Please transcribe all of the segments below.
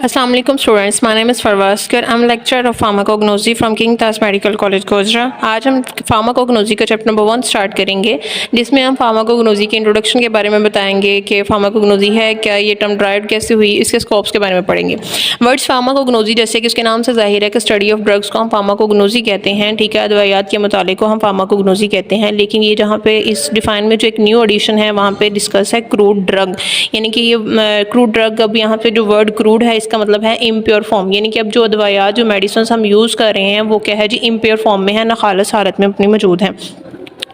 Assalamu alaikum students, my name is Farwas Kar. I'm lecturer of pharmacognosy from King Taj Medical College Gojra. आज हम pharmacognosy का chapter number 1 start करेंगे, जिसमें हम pharmacognosy के introduction के बारे में बताएंगे कि फार्माकोग्नोजी है क्या, ये टर्म ड्राइव कैसे हुई, इसके स्कोप्स के बारे में पढ़ेंगे। वर्ड्स फार्माकोग्नोजी, जैसे कि उसके नाम से जाहिर है कि स्टडी ऑफ ड्रग्स को हम फार्माकोग्नोजी कहते हैं, ठीक है। अद्वैयात के मुताले को हम फार्माकोग्नोजी कहते हैं। लेकिन ये जहाँ पे इस डिफाइन में जो एक न्यू एडिशन है वहाँ पे डिस्कस है क्रूड ड्रग, यानी कि ये क्रूड ड्रग। अब यहाँ पे जो वर्ड क्रूड है इसका मतलब है इम्प्योर फॉर्म, यानी कि अब जो अदवायात जो मेडिसिन हम यूज़ कर रहे हैं वो क्या है जी, इम्प्योर फॉर्म में है, ना खालिस हालत में अपनी मौजूद है।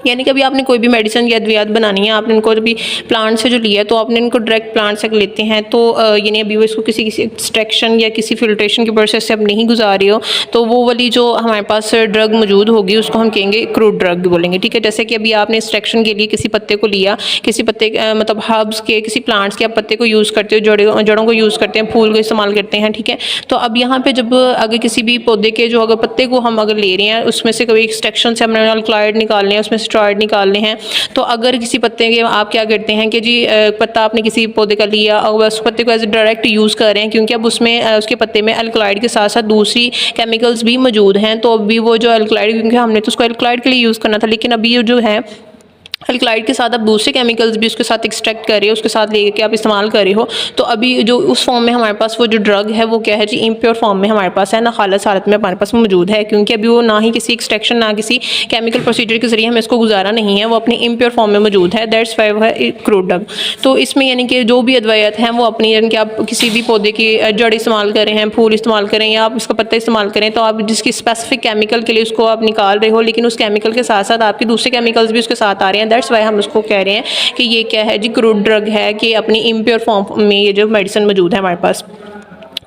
यानी कि अभी आपने कोई भी मेडिसिन या अद्वियात बनानी है, आपने इनको अभी प्लांट से जो लिया है तो आपने इनको डायरेक्ट प्लांट से लेते हैं, तो यानी अभी वो इसको किसी एक्सट्रैक्शन या किसी फिल्ट्रेशन के प्रोसेस से अब नहीं गुजार रही हो, तो वो वाली जो हमारे पास ड्रग मौजूद होगी उसको हम कहेंगे क्रूड ड्रग बोलेंगे, ठीक है। जैसे कि अभी आपने एक्सट्रैक्शन के लिए किसी पत्ते को लिया, किसी पत्ते मतलब हर्ब्स के किसी प्लांट्स के आप पत्ते को यूज़ करते हो, जड़ों को यूज़ करते हैं, फूल को इस्तेमाल करते हैं, ठीक है। तो अब यहाँ पर जब अगर किसी भी पौधे के जो अगर पत्ते को हम अगर ले रहे हैं उसमें से कभी एक्सट्रैक्शन से हमने अल्कलॉइड निकालने हैं, उसमें स्टेरॉइड निकालने हैं, तो अगर किसी पत्ते के आप क्या करते हैं कि जी पत्ता आपने किसी पौधे का लिया और उस पत्ते को एज डायरेक्ट यूज़ कर रहे हैं, क्योंकि अब उसमें उसके पत्ते में अल्कलॉइड के साथ साथ दूसरी केमिकल्स भी मौजूद हैं। तो अभी वो जो अल्कलॉइड, क्योंकि हमने तो उसको अल्कलॉइड के लिए यूज़ करना था, लेकिन अभी ये जो है अल्कलॉइड के साथ आप दूसरे केमिकल्स भी उसके साथ एक्सट्रैक्ट कर रहे हो, उसके साथ लेके आप इस्तेमाल कर रहे हो, तो अभी जो उस फॉर्म में हमारे पास वो जो ड्रग है वो क्या है जी, इम्प्योर फॉर्म में हमारे पास है, ना खालिस हालत में हमारे पास मौजूद है, क्योंकि अभी वो ना ही किसी एक्सट्रैक्शन ना किसी केमिकल प्रोसीजर के जरिए हमें इसको गुजारा नहीं है, वो अपनी इम्प्योर फॉर्म में मौजूद है। दैट्स वाई वो है क्रूड ड्रग। तो इसमें यानी कि जो भी अद्वैयात हैं वो अपनी, यानी कि आप किसी भी पौधे की जड़ इस्तेमाल करें हैं, फूल इस्तेमाल करें या आप उसका पत्ता इस्तेमाल करें, तो आप जिसकी स्पेसिफिक केमिकल के लिए उसको आप निकाल रहे हो, लेकिन उस केमिकल के साथ साथ आपके दूसरे केमिकल्स भी उसके साथ आ रहे हैं। दैट्स वाई हम उसको कह रहे हैं कि ये क्या है जी, क्रूड ड्रग है, कि अपनी इम्प्योर फॉर्म में ये जो मेडिसिन मौजूद है हमारे पास।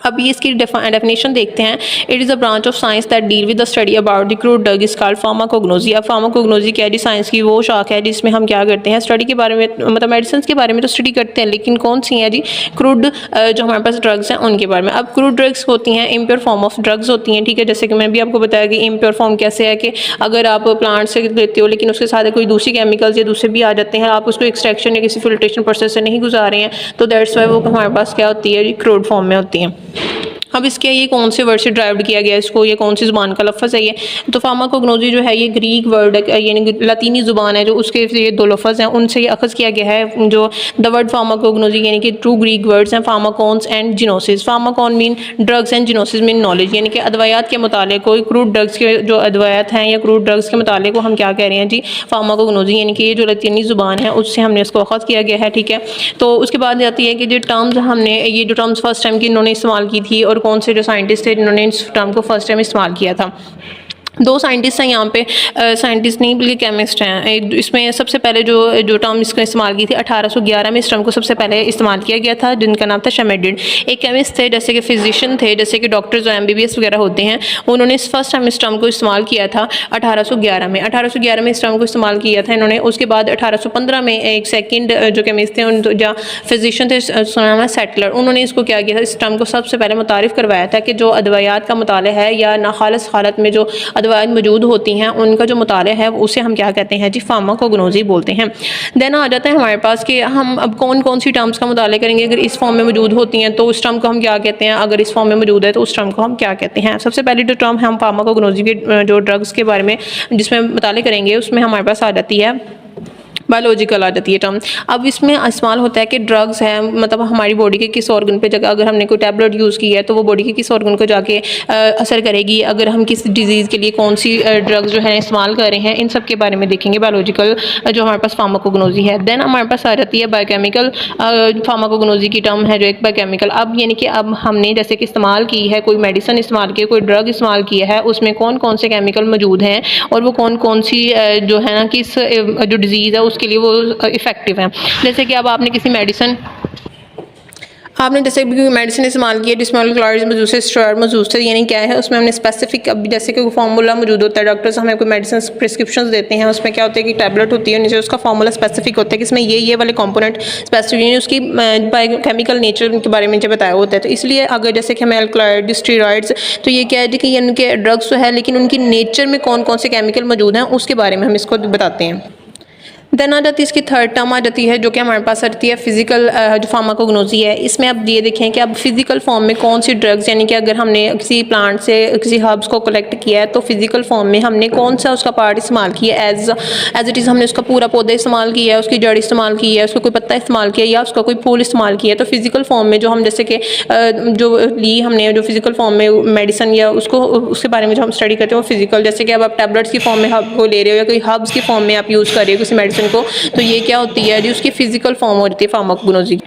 अब ये इसकी डेफिनेशन देखते हैं। It is a branch of science that deal with the study about the crude drug is called pharmacognosy. अब फार्माकोग्नोजी क्या है जी, साइंस की वो शाख है जिसमें हम क्या करते हैं, स्टडी के बारे में, मतलब मेडिसिन के बारे में तो स्टडी करते हैं, लेकिन कौन सी हैं जी, क्रूड जो हमारे पास ड्रग्स हैं उनके बारे में। अब क्रूड ड्रग्स होती हैं इम्प्योर फॉर्म ऑफ ड्रग्स होती हैं, ठीक है। जैसे कि मैं भी आपको बताया कि इम्प्योर फॉर्म कैसे है, कि अगर आप प्लांट से लेते हो लेकिन उसके साथ कोई दूसरी केमिकल्स या दूसरे भी आ जाते हैं, आप उसको एक्सट्रैक्शन या किसी फिल्ट्रेशन प्रोसेस से नहीं गुजार रहे हैं, तो दैट्स वाई वो हमारे पास क्या होती है जी, क्रूड फॉर्म में होती हैं। अब इसके ये कौन से वर्ड से ड्राइव्ड किया गया, इसको ये कौन सी ज़ुबान का लफ्ज़ है ये, तो फार्माकोग्नोजी जो है ये ग्रीक वर्ड है, यानी लतीनी ज़ुबान है, जो उसके ये दो लफ्ज़ हैं उनसे ये अखज़ किया गया है। जो द वर्ड फार्माकोग्नोजी यानी कि टू ग्रीक वर्ड्स हैं, pharmakons and gnosis. Pharmakon mean drugs and gnosis mean knowledge, यानी कि अद्वैयात के मुताले को, क्रूड ड्रग्स के जो अद्वैयात हैं या क्रूड ड्रग्स के मुताले को हम क्या कह रहे हैं जी, फार्माकोग्नोजी, यानी कि ये जो लतीनी ज़ुबान है उससे हमने इसको अखज़ किया गया है, ठीक है। तो उसके बाद आती है कि जो टर्म्स हमने, ये जो टर्म्स फर्स्ट टाइम की इन्होंने इस्तेमाल की थी और कौन से जो साइंटिस्ट थे जिन्होंने इस टर्म को फर्स्ट टाइम इस्तेमाल किया था। दो साइंटिस्ट हैं यहाँ पे, साइंटिस्ट नहीं बल्कि केमिस्ट हैं। इसमें सबसे पहले जो टर्म इसका इस्तेमाल की थी 1811 में, इस टर्म को सबसे पहले इस्तेमाल किया गया था, जिनका नाम था शेमेडिड। एक केमिस्ट थे, जैसे कि फिजिशियन थे, जैसे कि डॉक्टर्स जो MBBS वगैरह होते हैं, उन्होंने फर्स्ट टाइम इस टर्म को इस्तेमाल किया था 1811 में। 1811 में इस टर्म को इस्तेमाल किया था इन्होंने। उसके बाद 1815 में एक सेकेंड जो केमिस्ट थे, उन या फिजिशियन थे, उसका नाम है सेटलर, उन्होंने इसको क्या किया था, इस टर्म को सबसे पहले मुतारिफ़ करवाया था कि जो अद्वैयात का मुताला है या नाखालिस हालत में जो अद्वैयात मौजूद होती हैं उनका जो मुताला है उसे हम क्या कहते हैं जी, फार्माकोग्नोजी बोलते हैं। देन आ जाता है हमारे पास कि हम अब कौन कौन सी टर्म्स का मुताला करेंगे। अगर इस फॉर्म में मौजूद होती हैं तो उस टर्म को हम क्या कहते हैं, अगर इस फॉर्म में मौजूद है तो उस टर्म को हम क्या कहते हैं। सबसे पहले जो टर्म हम फार्माकोग्नोजी के जो ड्रग्स के बारे में जिसमें मुताला करेंगे उसमें हमारे पास आ जाती है बायोलॉजिकल, आ जाती है टर्म। अब इसमें इस्तेमाल होता है कि ड्रग्स है, मतलब हमारी बॉडी के किस ऑर्गन पे जगह, अगर हमने कोई टैबलेट यूज़ की है तो वो बॉडी के किस ऑर्गन को जाके असर करेगी, अगर हम किस डिजीज़ के लिए कौन सी ड्रग्स जो है इस्तेमाल कर रहे हैं, इन सब के बारे में देखेंगे बायोलॉजिकल जो हमारे पास फार्माकोग्नोजी है। देन हमारे पास आ जाती है बायोकेमिकल फार्माकोग्नोजी की टर्म है जो एक बायोकेमिकल। अब यानी कि अब हमने जैसे कि इस्तेमाल की है, कोई मेडिसिन इस्तेमाल की है, कोई ड्रग इस्तेमाल किया है, उसमें कौन कौन से केमिकल मौजूद हैं और वो कौन कौन सी जो है ना किस जो डिजीज़ है उसके लिए वो इफ़ेक्टिव है। जैसे कि अब आपने किसी मेडिसिन इस्तेमाल की है जिसमें अल्कलॉइड्स मौजूद थे, स्टेरॉइड मौजूद थे, यानी क्या है उसमें हमने स्पेसिफिक, अब जैसे कि फार्मूला मौजूद होता है, डॉक्टर्स हमें कोई मेडिसिन प्रिस्क्रिप्शन देते हैं, उसमें क्या होता है कि टैबलेट होती है, नीचे उसका फार्मूला स्पेसिफिक होता है कि इसमें ये वाले कंपोनेंट स्पेसिफिक उसकी बायोकेमिकल नेचर के बारे में जो बताया होता है। तो इसलिए अगर जैसे कि हमें अल्कलॉइड, स्टेरॉइड्स, तो ये क्या है कि इनके ड्रग्स तो है लेकिन उनकी नेचर में कौन कौन से केमिकल मौजूद हैं उसके बारे में हम इसको बताते हैं। देन आ जाती है इसकी थर्ड टर्म आ जाती है जो कि हमारे पास आती है फिजिकल जो फार्माकोग्नोजी है। इसमें आप ये देखें कि अब फिजिकल फॉर्म में कौन सी ड्रग्स, यानी कि अगर हमने किसी प्लांट से किसी हर्ब्स को कलेक्ट किया है तो फिजिकल फॉर्म में हमने कौन सा उसका पार्ट इस्तेमाल किया है, एज इट इज़ हमने उसका पूरा पौधा इस्तेमाल किया है, उसकी जड़ इस्तेमाल की है, उसका कोई पत्ता इस्तेमाल किया या उसका कोई फूल इस्तेमाल किया है। तो फिजिकल फॉर्म में जो हम जैसे कि जो ली हमने जो फिजिकल फॉर्म में मेडिसिन या उसको उसके बारे में जो हम स्टडी करते हैं वो फिजिकल, जैसे कि अब आप टैबलेट्स की फॉर्म में हर्ब को ले रहे हो या कोई हर्ब्स की फॉर्म में आप यूज़ कर रहे हो किसी मेडिसिन को, तो ये क्या होती है जी उसकी फिजिकल फॉर्म होती है फार्माकोग्नोजी।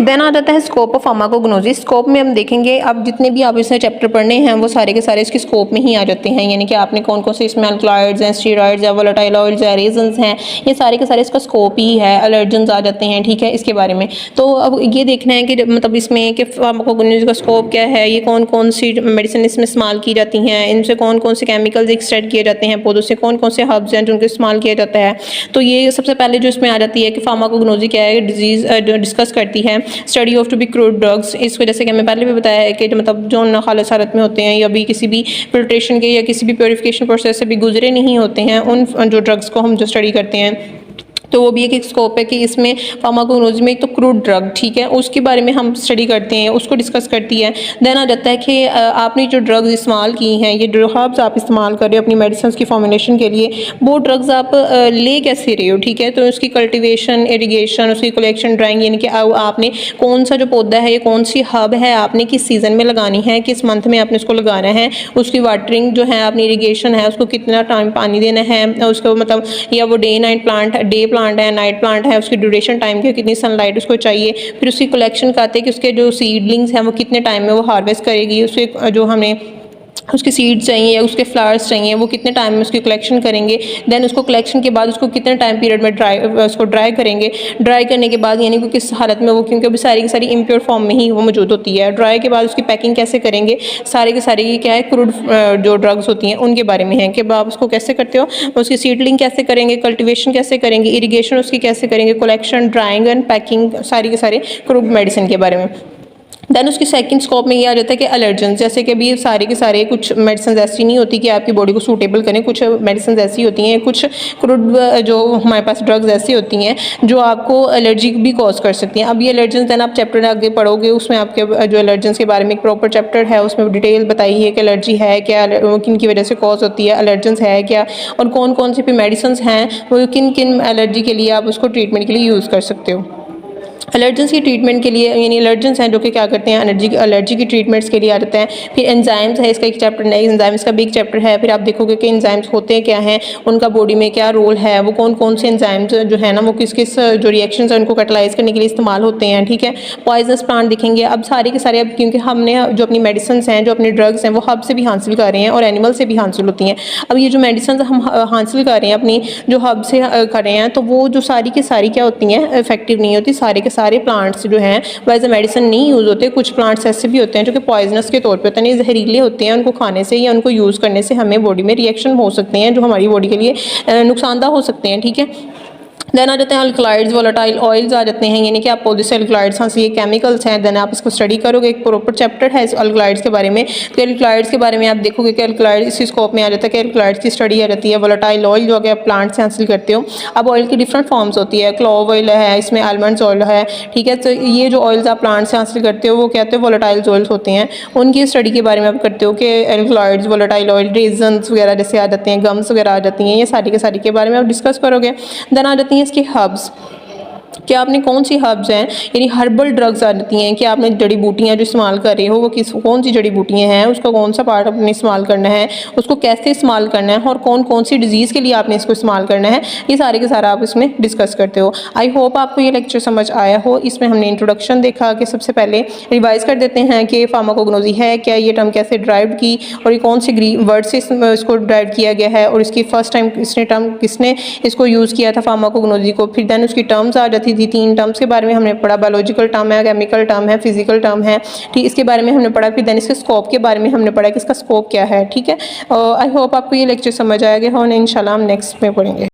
देन आ जाता है स्कोप ऑफ फार्माकोग्नोजी। स्कोप में हम देखेंगे अब जितने भी आप इसमें चैप्टर पढ़ने हैं वो सारे के सारे इसके स्कोप में ही आ जाते हैं, यानी कि आपने कौन कौन से इसमें अल्कलॉइड्स हैं, स्टेरॉइड्स या वोलेटाइल ऑयल्स या रेजन्स हैं, ये सारे के सारे इसका स्कोप ही है। एलर्जेंस आ जाते हैं, ठीक है, इसके बारे में। तो अब ये देखना है कि मतलब इसमें कि फार्माकोग्नोजी का स्कोप क्या है, ये कौन कौन सी मेडिसिन इसमें इस्तेमाल की जाती हैं, इनसे कौन कौन से केमिकल्स एक्सट्रैक्ट किए जाते हैं पौधों से, कौन कौन से हर्ब्स हैं जिनको इस्तेमाल किया जाता है। तो ये सबसे पहले जो इसमें आ जाती है कि फार्माकोग्नोजी क्या है, डिजीज़ डिस्कस करती है study of to be crude drugs. इसको जैसे कि हमें पहले भी बताया है कि मतलब जो नाखालिस हालत में होते हैं या भी किसी भी फिल्ट्रेशन के या किसी भी प्योरीफिकेशन प्रोसेस से भी गुजरे नहीं होते हैं, उन जो ड्रग्स को हम जो स्टडी करते हैं तो वो भी एक स्कोप है कि इसमें फार्माकोग्नोजी में एक तो क्रूड ड्रग, ठीक है, उसके बारे में हम स्टडी करते हैं, उसको डिस्कस करती है। देन आ जाता है कि आपने जो ड्रग्स इस्तेमाल की हैं, ये जो हर्ब्स आप इस्तेमाल कर रहे हो अपनी मेडिसिन की फॉर्मुलेशन के लिए, वो ड्रग्स आप ले कैसे रहे हो, ठीक है, तो उसकी कल्टिवेशन, इरीगेशन, उसकी कलेक्शन, ड्राइंग, यानी कि आपने कौन सा जो पौधा है, ये कौन सी हर्ब है, आपने किस सीज़न में लगानी है, किस मंथ में आपने उसको लगाना है, उसकी वाटरिंग जो है, अपनी इरीगेशन है, उसको कितना टाइम पानी देना है, उसको मतलब या वो डे नाइट प्लांट है, नाइट प्लांट है, उसकी ड्यूरेशन टाइम की, कितनी सनलाइट उसको चाहिए, फिर उसकी कलेक्शन करते हैं कि उसके जो सीडलिंग्स हैं वो कितने टाइम में वो हार्वेस्ट करेगी, उसके जो हमें उसके सीड्स चाहिए या उसके फ्लावर्स चाहिए वो कितने टाइम में उसकी कलेक्शन करेंगे। देन उसको कलेक्शन के बाद उसको कितने टाइम पीरियड में उसको ड्राई करेंगे, ड्राई करने के बाद यानी कि किस हालत में वो, क्योंकि अभी सारी की सारी इम्प्योर फॉर्म में ही वो मौजूद होती है। ड्राई के बाद उसकी पैकिंग कैसे करेंगे, सारे के सारे क्या है क्रूड जो ड्रग्स होती हैं उनके बारे में है कि आप उसको कैसे करते हो, उसकी सीडलिंग कैसे करेंगे, कल्टिवेशन कैसे करेंगे, इरीगेशन उसकी कैसे करेंगे, कलेक्शन, ड्राइंग एंड पैकिंग, सारी के सारे क्रूड मेडिसिन के बारे में। देन उसकी सेकंड स्कोप में ये आ जाता है कि एलर्जेंस, जैसे कि अभी सारे के सारे कुछ मेडिसिन ऐसी नहीं होती कि आपकी बॉडी को सूटेबल करें, कुछ मेडिसिन ऐसी होती हैं, कुछ क्रूड जो हमारे पास ड्रग्स ऐसी होती हैं जो आपको एलर्जी भी कॉज कर सकती हैं। अब ये एलर्जेंस देन आप चैप्टर आगे पढ़ोगे, उसमें आपके जो एलर्जेंस के बारे में एक प्रॉपर चैप्टर है, उसमें डिटेल बताई है कि एलर्जी है क्या, किन की वजह से कॉज होती है, एलर्जेंस है क्या, और कौन कौन सी भी मेडिसिन हैं वो किन किन एलर्जी के लिए आप उसको ट्रीटमेंट के लिए यूज़ कर सकते हो। एलर्जेंस की ट्रीटमेंट के लिए, यानी एलर्जेंस हैं जो कि क्या करते हैं एलर्जी की ट्रीटमेंट्स के लिए आ जाते हैं। फिर एंजाइम्स है, इसका एक चैप्टर नहीं, एंजाइम्स का भी एक चैप्टर है। फिर आप देखोगे कि एंजाइम्स होते हैं क्या हैं, उनका बॉडी में क्या रोल है, वो कौन कौन से एंजाइम्स जो है ना वो किस किस जो रिएक्शंस हैं उनको कैटलाइज करने के लिए इस्तेमाल होते हैं, ठीक है। पॉइजनस प्लांट दिखेंगे। अब सारे के सारे, अब क्योंकि हमने जो अपनी मेडिसिन हैं, जो अपने ड्रग्स हैं वो हब से भी हासिल कर रहे हैं और एनिमल से भी हासिल होती हैं। अब ये जो मेडिसिन हम हासिल कर रहे हैं अपनी जो हब से कर रहे हैं, तो वो जो सारी की सारी क्या होती हैं, इफेक्टिव नहीं होती। सारे के सारे प्लांट्स जो हैं वो एज ए मेडिसिन नहीं यूज़ होते। कुछ प्लांट्स ऐसे भी होते हैं जो कि पॉइजनस के तौर पे होते हैं, जहरीले होते हैं, उनको खाने से या उनको यूज़ करने से हमें बॉडी में रिएक्शन हो सकते हैं जो हमारी बॉडी के लिए नुकसानदाह हो सकते हैं, ठीक है। देन आ जाते हैं अल्कलॉइड्स, वोलेटाइल ऑयल्स आ जाते हैं, यानी कि आप पौधे से अल्कलॉइड्स, हाँ ये केमिकल्स हैं। देन आप इसको स्टडी करोगे, एक प्रॉपर चैप्टर है इस अल्कलॉइड्स के बारे में। तो अल्कलॉइड्स के बारे में आप देखोगे कि अल्कलॉइड इसी स्कोप में आ जाता है कि अल्कलॉइड्स की स्टडी आ जाती है। वोलेटाइल ऑयल जो अगर आप प्लांट से हासिल करते हो, अब ऑयल की डिफरेंट फॉर्म्स होती है, क्लोव ऑयल है, इसमें आलमंड्स ऑयल है, ठीक है। तो ये जो ऑयल्स आप प्लांट से हासिल करते हो वो कहते हैं वोलेटाइल ऑयल्स होते हैं। उनकी स्टडी के बारे में आप करते हो कि अल्कलॉइड्स, वोलेटाइल ऑयल, रेजन्स वगैरह जैसे आ जाते हैं, गम्स वगैरह आ जाती हैं, ये सारी के सारी के बारे में आप डिस्कस करोगे। देन आ जाती हैं इसकी हब्स, कि आपने कौन सी हर्ब्स हैं, यानी हर्बल ड्रग्स आ जाती हैं कि आपने जड़ी बूटियाँ जो इस्तेमाल कर रहे हो वो कौन सी जड़ी बूटियाँ हैं, उसका कौन सा पार्ट आपने इस्तेमाल करना है, उसको कैसे इस्तेमाल करना है और कौन कौन सी डिजीज़ के लिए आपने इसको इस्तेमाल करना है, ये सारे के सारा आप इसमें डिस्कस करते हो। आई होप आपको ये लेक्चर समझ आया हो। इसमें हमने इंट्रोडक्शन देखा कि सबसे पहले रिवाइज़ कर देते हैं कि फार्माकोग्नोजी है क्या, ये टर्म कैसे ड्राइव की और ये कौन से वर्ड से इसको ड्राइव किया गया है और इसकी फर्स्ट टाइम किसने इसको यूज़ किया था फार्माकोग्नोजी को। फिर दैन उसकी टर्म्स आ जाती थी, 3 टर्म्स के बारे में हमने पढ़ा, बायोलॉजिकल टर्म है, केमिकल टर्म है, फिजिकल टर्म है, ठीक, इसके बारे में हमने पढ़ा। फिर देन इसके स्कोप के बारे में हमने पढ़ा कि इसका स्कोप क्या है, ठीक है। आई होप आपको ये लेक्चर समझ आएगा और इंशाल्लाह हम नेक्स्ट में पढ़ेंगे।